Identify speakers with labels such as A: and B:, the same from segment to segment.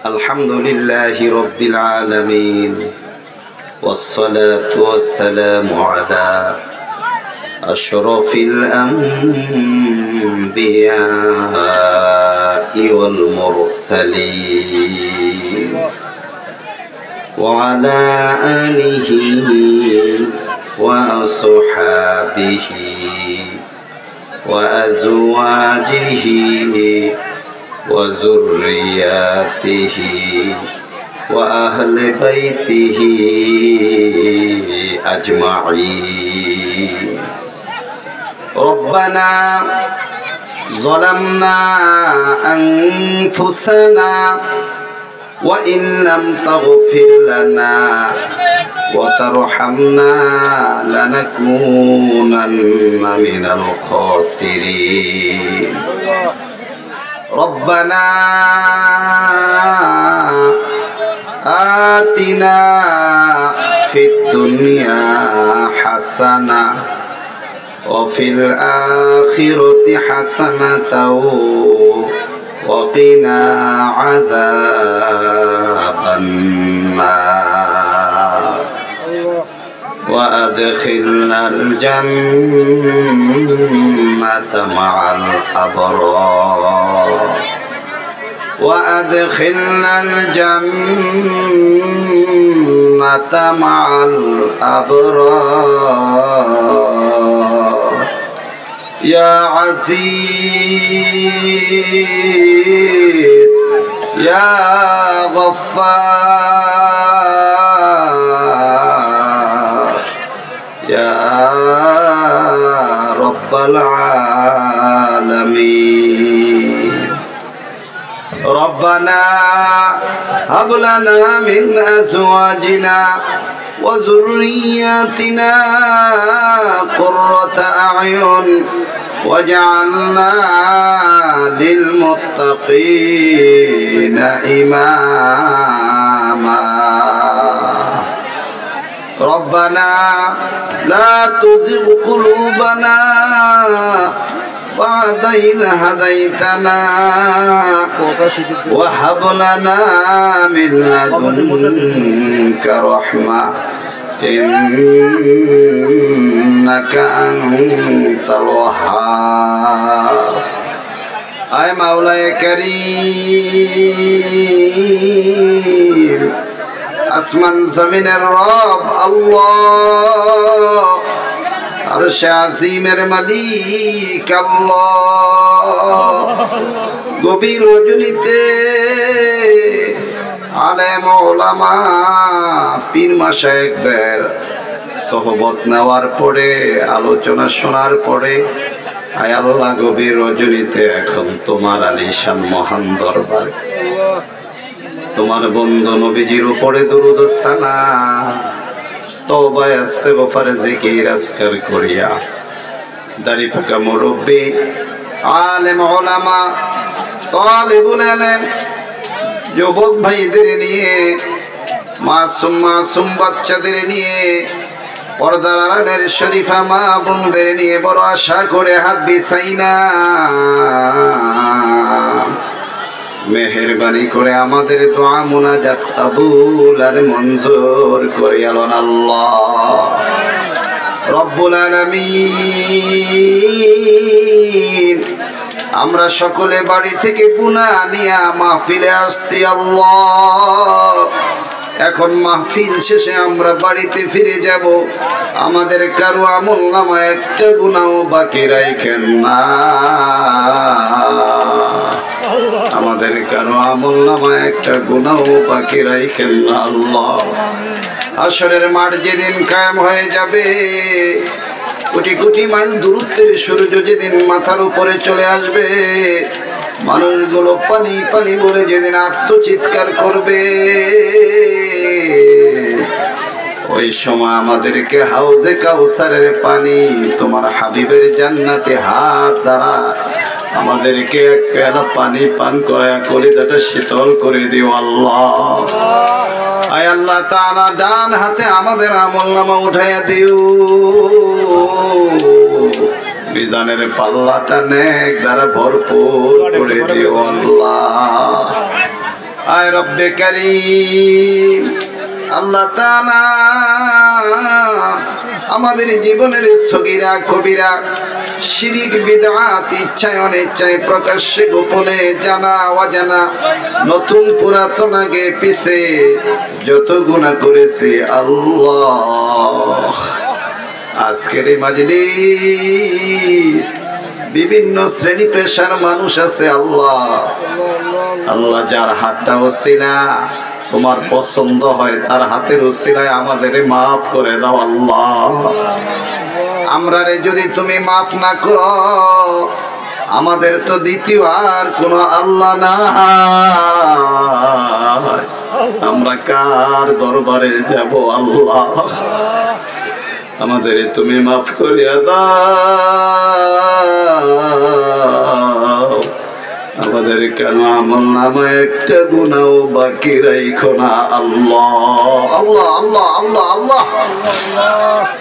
A: Alhamdulillahi Rabbil Alamin, wassalatu wassalamu ala ashrafil anbiya'i wal mursalin wa ala alihi wa ashabihi wa azwajihi وذرياته وأهل بيته أجمعين ربنا ظلمنا أنفسنا وإن لم تغفر لنا وترحمنا لنكونن من الخاسرين ربنا آتنا في الدنيا حسنة وفي الآخرة حسنة وقنا عذاب النار وأدخلنا الجنة مع الأبرار وأدخلنا الجنة مع الأبرار يا عزيز يا غفار يا رب العالمين ربنا هب لنا من أزواجنا وذرياتنا قرة أعين واجعلنا للمتقين إماما ربنا لا تزغ قلوبنا بعد إذ هديتنا وهب لنا من لدنك رحمة إنك أنت الوهاب أي مولاي كريم আসমান জমিনের রব আল্লাহ আরশে আজিমের মালিক আল্লাহ গভীর রজনীতে আলেম ওলামা পীর মাশায়েখদের সোহবত নেওয়ার পরে আলোচনা শোনার পরে আয় আল্লাহ গভীর রজনীতে এখন তোমার আলিশান মহান দরবারে তোমার বন্ধু নবীজির উপরে দরুদ ও সালাম তওবা ইস্তিগফার জিকির আজকার করিয়া দাড়ি পাকা মুরব্বি আলেম ওলামা তালিবুল ইলম যুবক ভাইদের নিয়ে মাসুম বাচ্চাদের নিয়ে পর্দার আড়ালের শরীফা মা বোনদের নিয়ে বড় আশা করে হাত বিছাইনা মেহেরবানি করে আমাদের দোয়া মুনাজাত কবুল আর মঞ্জুর করে আল্লাহ রব্বুল আলামিন আমরা সকলে বাড়ি থেকে পুনা নিয়া মাহফিলে আসছি আল্লাহ এখন মাহফিল শেষে আমরা বাড়িতে ফিরে যাব আমাদের কারো আমল নামায় একটা গুনাহ বাকি রাখেন না আমাদের কারো আমল নামায় একটা গুনাহ বাকি রাখেন না আল্লাহ হাশরের মাঠ যেদিন কায়েম হয়ে যাবে কোটি কোটি মাইল দূরত্বের সূর্য যেদিন মাথার উপরে চলে আসবে মানুষগুলো পানি পানি বলে যেদিন আর্তচিৎকার করবে ওই সময় আমাদেরকে হাউজে কাউসারের পানি তোমার হাবিবের জান্নাতে হাত দ্বারা আমাদেরকে এক পেয়ালা পানি পান করায় কলিজাটা শীতল করে দিও আল্লাহ আয় আল্লাহ তাআলা ডান হাতে আমাদের আমলনামা উঠাইয়া দিও, মিজানের পাল্লাটা নেক দ্বারা ভরপুর করে দিও আল্লাহ। আয় রব্বে কারীম, আল্লাহ তাআলা আমাদের জীবনের সগীরা কবিরা শিরিক বিদআত ইচ্ছায় অনিচ্ছায় প্রকাশ্যে গোপনে জানা অজানা নতুন পুরাতন আগে পিছে যত গুনাহ করেছি আল্লাহ, আজকের এই মাজলিস বিভিন্ন শ্রেণী পেশার মানুষ আছে আল্লাহ। আল্লাহ যার হাতটা ওসিলা তোমার পছন্দ হয় তার হাতের ওসিলায় আমাদের মাফ করে দাও আল্লাহ। আমরা রে যদি তুমি মাফ না করো, আমাদের তো দ্বিতীয় আর কোনো আল্লাহ না, আমরা কার দরবারে যাব আল্লাহ? আমাদের তুমি মাফ করিয়া দাও, আমাদের কেন আমল নামায় একটা গুনাহ বাকি রাখো না আল্লাহ। আল্লাহ আল্লাহ আল্লাহ আল্লাহ,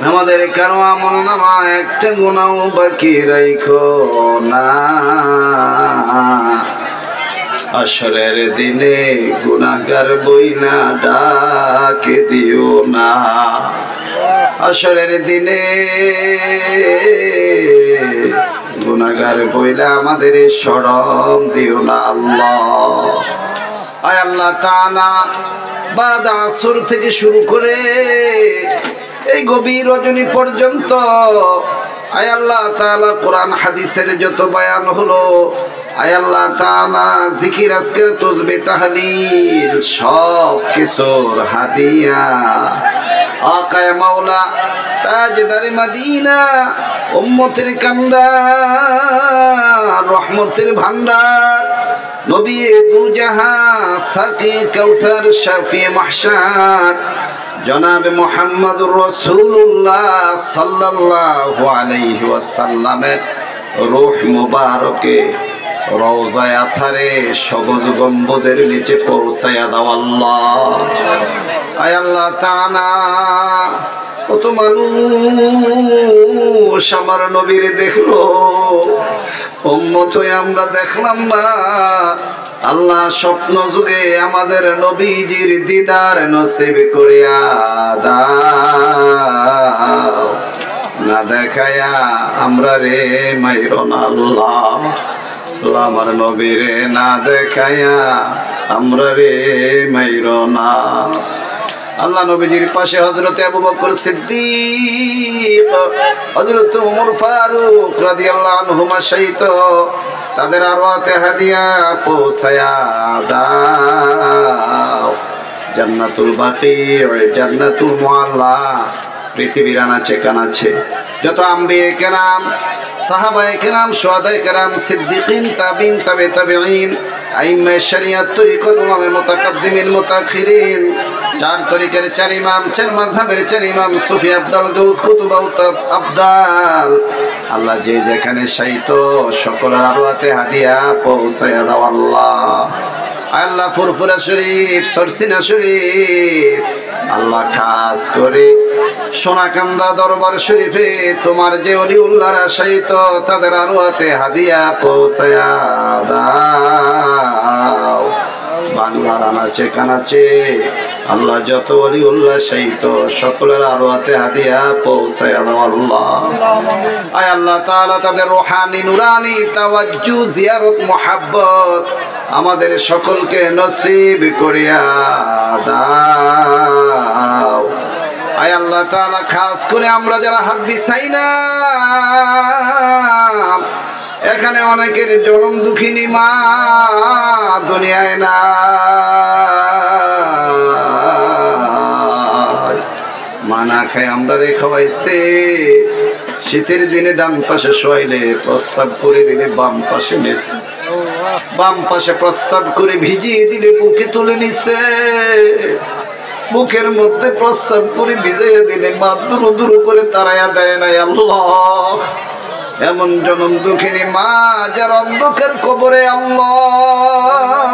A: আমাদের কেন আমল নামায় একটা গুনাহ বাকি রাখো না। আসরের দিনে গুনাহগার বইলা ডাকে দিও না, আসরের দিনে গুনাহগার বইলা আমাদের শরম দিও না আল্লাহ। আয় আল্লাহ তাআলা বাদ আসর থেকে শুরু করে এই গভীর রজনী পর্যন্ত আয় আল্লাহ তাআলা কোরআন হাদিসের যত বয়ান হলো, আয় আল্লাহ তাআলা জিকির আজকের তাসবিহ তাহলিল সব কিছুর হাদিয়া আকায়ে মাওলা তাজদারে মদিনা উম্মতের কান্ডার রহমতের ভান্ডার নবী দু জাহান সাকি কাউসার শাফি মাহশার জনাব মুহাম্মদুর রাসূলুল্লাহ সাল্লাল্লাহু আলাইহি ওয়াসাল্লামের রূহ মুবারকে রওজায়ে আথারে সবুজ গম্বুজের নিচে পৌঁছায়া দাও আল্লাহ। আয় আল্লাহ তাআলা কত মানুষ আমার নবীর দেখলো, উম্মত হয়ে আমরা দেখলাম না। আল্লাহ স্বপ্ন যুগে আমাদের নবীজির দিদার নসিব করিয়া দাও, না দেখায়া আমরা রে মাইরো না আল্লাহ। আমার নবীরে না দেখায়া আমরা রে মাইরো না আল্লাহ। নবীজির পাশে হযরত আবু বকর সিদ্দিক, হযরত ওমর ফারুক রাদিয়াল্লাহু আনহুমা শহীদ, তাদের আরওয়াতে হাদিয়া পৌঁছায়া দাও। জান্নাতুল বাকি, জান্নাতুল মুআল্লা পৃথিবীর আনাচে কানাচে যত আম্বিয়ে কেরাম, সাহাবায়ে কেরাম, শুহাদায়ে কেরাম, সিদ্দিকিন, তাবিন, তাবে তাবেঈন, আইম্মে শরিয়ত, তরিকত, ইমামে মুতাকাদ্দিমিন, মুতাখিরিন, চার তরিকের চার ইমাম, চার মাযহাবের চার ইমাম, সুফি আফদাল, গৌত কুতুব আফদাল, আল্লাহ যে যেখানে শায়িত সকলের আরওয়াতে হাদিয়া পৌঁছায়া দাও আল্লাহ। আল্লাহ ফুরফুরা শরীফ, সরসিনা শরীফ, আল্লাহ খাস করে সোনাকান্দা দরবার শরীফে তোমার যে ওলিউল্লাহরা শায়িত তাদের আরওয়াতে হাদিয়া পৌঁছায়া দাও। বাংলার আনাচে কানাচে আল্লাহ যত ওলিউল্লাহ শায়িত সকলের আরওয়াতে হাদিয়া পৌঁছায়া দাও আল্লাহ। আয় আল্লাহ তাআলা তাদের রূহানি নুরানি তাওয়াজ্জু জিয়ারত মুহাব্বত আমাদের সকলকে নসিব করিয়া দাও। আয় আল্লাহ তাআলা খাস করে আমরা যারা হাত বিছাই না, এখানে অনেকের জনম দুঃখিনী মা দুনিয়ায় না, মানা খায় আমরা রে খাওয়াইছে। শীতের দিনে ডান পাশে শোয়াইলে প্রস্রাব করে দিলে বাম পাশে নিছে, বাম পাশে প্রস্রাব করে ভিজিয়ে দিলে বুকে তুলে নিছে, বুকের মধ্যে প্রস্রাব করে ভিজিয়ে দিলে মা দুরু দুরু করে তাড়াইয়া দেয় নাই আল্লাহ। এমন জনম দুঃখিনী মা যার অন্ধকার কবরে আল্লাহ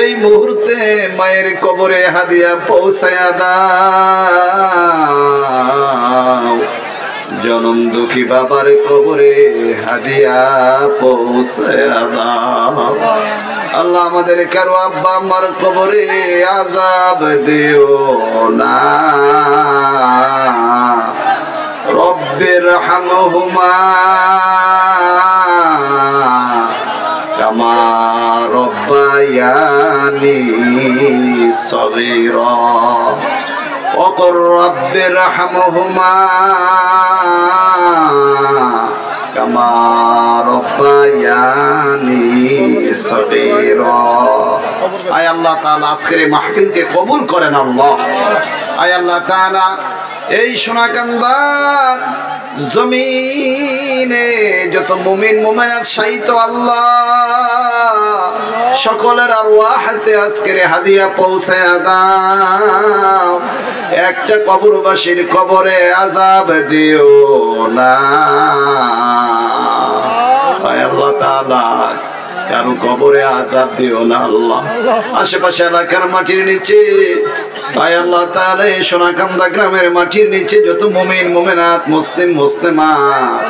A: এই মুহূর্তে মায়ের কবরে হাদিয়া পৌঁছায়া দাও, জনম দুঃখী বাবার কবরে হাদিয়া পৌঁছায়া দাও। আল্লাহ আমাদের কারো আব্বা আম্মার কবরে আযাব দিও না। রব্বির হামহুমা কামা রব্বায়ানি সগীরা ওয়াকুর রব্বির হামহুমা কামা রব্বায়ানি সগীরা। আয় আল্লাহ তাআলা আজকের এই মাহফিলকে কবুল করেন আল্লাহ। আয় আল্লাহ তাআলা এই সোনাকান্দা জমিনে যত মুমিন মুমিনাত শাহিত আল্লাহ সকলের আরওয়াহতে আজকের হাদিয়া পৌঁছায়া দাও। একটা কবরবাসীর কবরে আযাব দিও না। আয় আল্লাহ তাআলা কারো কবরে আযাব দিও না আল্লাহ। আশেপাশে এলাকার মাটির নিচে আয় আল্লাহ তাআলা এই সোনাকান্দা গ্রামের মাটির নিচে যত মুমিন মুমিনাত মুসলিম মুসলিমাত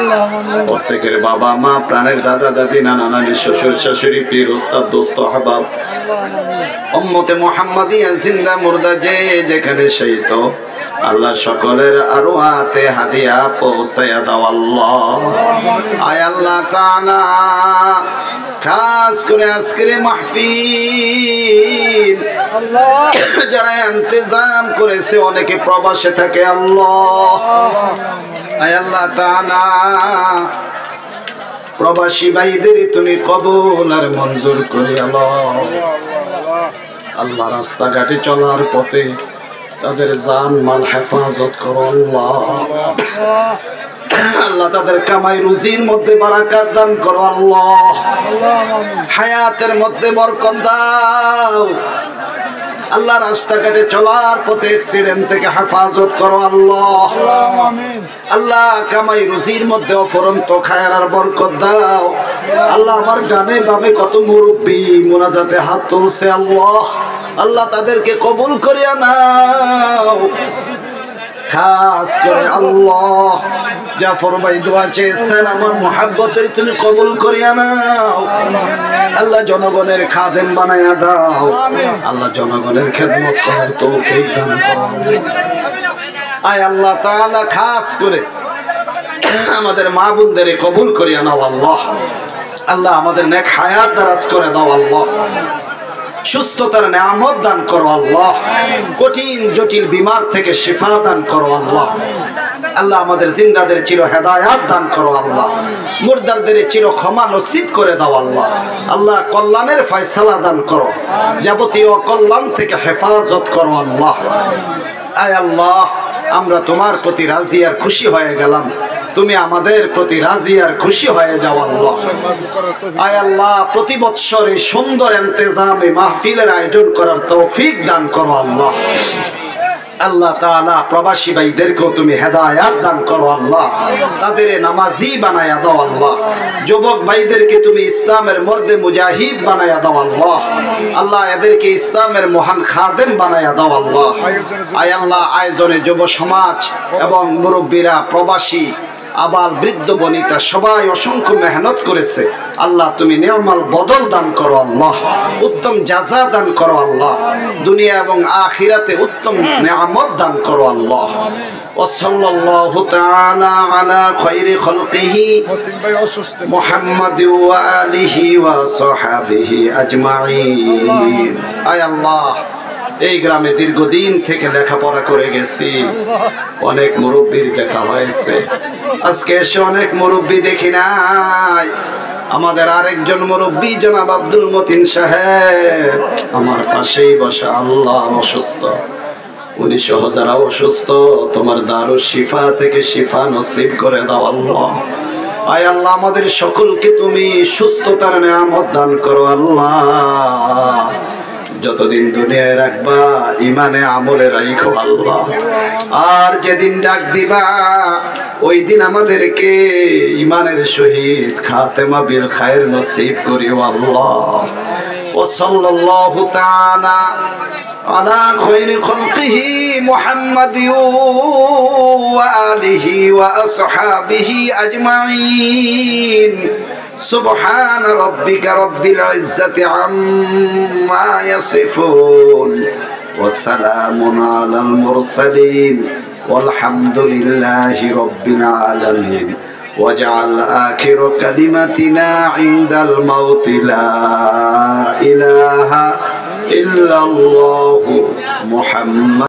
A: প্রত্যেকের বাবা মা প্রাণের দাদা দাদি নানা নানি শ্বশুর শাশুড়ি পীর উস্তাদ দোস্ত আহবাব উম্মতে মুহাম্মাদিয়া জিন্দা মুর্দা যে যেখানে শহীদ আল্লাহ সকলের আরওয়াতে হাদিয়া পৌঁছায়া দাও আল্লাহ। আয় আল্লাহ তাআলা খাস করে আজকের মাহফিল যারা ইন্তজাম করেছে অনেকে প্রবাসে থাকে আল্লাহ। আয় আল্লাহ তাআলা প্রবাসী ভাইদের তুমি কবুল আর মঞ্জুর করে আল্লাহ। আল্লাহ রাস্তাঘাটে চলার পথে তাদের জান মাল হেফাজত করো আল্লাহ। আল্লাহ তাদের কামাই রুজির মধ্যে বারাকাত দান করো আল্লাহ। হায়াতের মধ্যে বরকত দাও আল্লাহ। রাস্তাঘাটে চলার পথে অ্যাক্সিডেন্ট থেকে হেফাজত করো আল্লাহ। আল্লাহ কামাই রুজির মধ্যে অফরন্ত খায়ের আর বরকত দাও আল্লাহ। আমার ডানে বামে কত মুরব্বি মুনাজাতে হাত তুলছে আল্লাহ। আল্লাহ তাদেরকে কবুল করিয়া নাও। খাস করে আল্লাহ জাফর ভাই দোয়া চেয়েছেন আমার মুহাব্বতের তুমি কবুল করিয়া নাও আল্লাহ। জনগণের খাদেম বানায়া দাও আল্লাহ। জনগণের খেদমত করার তৌফিক দান করো। আয় আল্লাহ তাআলা খাস করে আমাদের মা বোনদের কবুল করিয়া নাও আল্লাহ। আল্লাহ আমাদের নেক হায়াত দারাজ করে দাও আল্লাহ। সুস্থতার নিয়ামত দান করো আল্লাহ। কঠিন জটিল বিমার থেকে শিফা দান করো আল্লাহ। আল্লাহ আমাদের জিন্দাদের চির হেদায়াত দান করো আল্লাহ। মুর্দারদের চির ক্ষমা নসিব করে দাও আল্লাহ। আল্লাহ কল্যাণের ফয়সালা দান করো, যাবতীয় কল্যাণ থেকে হেফাজত করো আল্লাহ। আয় আল্লাহ আমরা তোমার প্রতি রাজি আর খুশি হয়ে গেলাম, তুমি আমাদের প্রতি রাজি আর খুশি হয়ে যাও আল্লাহ। আয় আল্লাহ প্রতি বৎসর এই সুন্দর ইন্তেজামে মাহফিলের আয়োজন করার তৌফিক দান করো আল্লাহ। আল্লাহ তাআলা প্রবাসী ভাইদেরকেও তুমি হেদায়াত দান করো আল্লাহ। তাদের নামাজি বানায়া দাও আল্লাহ। যুবক ভাইদেরকে তুমি ইসলামের মর্দে মুজাহিদ বানায়া দাও আল্লাহ। আল্লাহ এদেরকে ইসলামের মহান খাদেম বানায়া দাও আল্লাহ। আয় আল্লাহ আয়োজনে যুব সমাজ এবং মুরব্বীরা প্রবাসী আবাল বৃদ্ধ বনিতা সবাই অসংখ্য মেহনত করেছে আল্লাহ। তুমি নিয়ামল বদল দান করো আল্লাহ। উত্তম জাযা দান করো আল্লাহ। দুনিয়া এবং আখিরাতে উত্তম নিয়ামত দান করো আল্লাহ। ওয়াসাল্লাল্লাহু তাআলা আলা খায়রি খালকিহি মুহাম্মাদ ওয়া আলিহি ওয়া সাহবিহি আজমাইন। আয় আল্লাহ এই গ্রামে দীর্ঘদিন থেকে লেখাপড়া করে গেছি, অনেক মুরব্বীর দেখা হয়েছে। আজকে এসে অনেক মুরব্বী দেখি নাই। আমাদের আরেকজন মুরব্বী জনাব আব্দুল মতিন সাহেব আমার পাশেই বসা আল্লাহ অসুস্থ। উনি সহ যারা অসুস্থ তোমার দারুশ শিফা থেকে শিফা নসিব করে দাও আল্লাহ। আয় আল্লাহ আমাদের সকলকে তুমি সুস্থতার নিয়ামত দান করো আল্লাহ। যতদিন দুনিয়ায় রাখবা ইমানে আমলে রাখো আল্লাহ। আর যেদিন ডাক দিবা ওই দিন আমাদেরকে ইমানের সহিত খাতেমা বিল খায়ের নসিব করিও আল্লাহ। ও সাল্লাল্লাহু তাআলা আলা খায়রি খালকিহি মুহাম্মাদি ওয়া আলিহি ওয়া আসহাবিহি আজমাইন। سبحان ربك رب العزة عما يصفون وسلام على المرسلين والحمد لله رب العالمين واجعل آخر كلمتنا عند الموت لا إله إلا الله محمد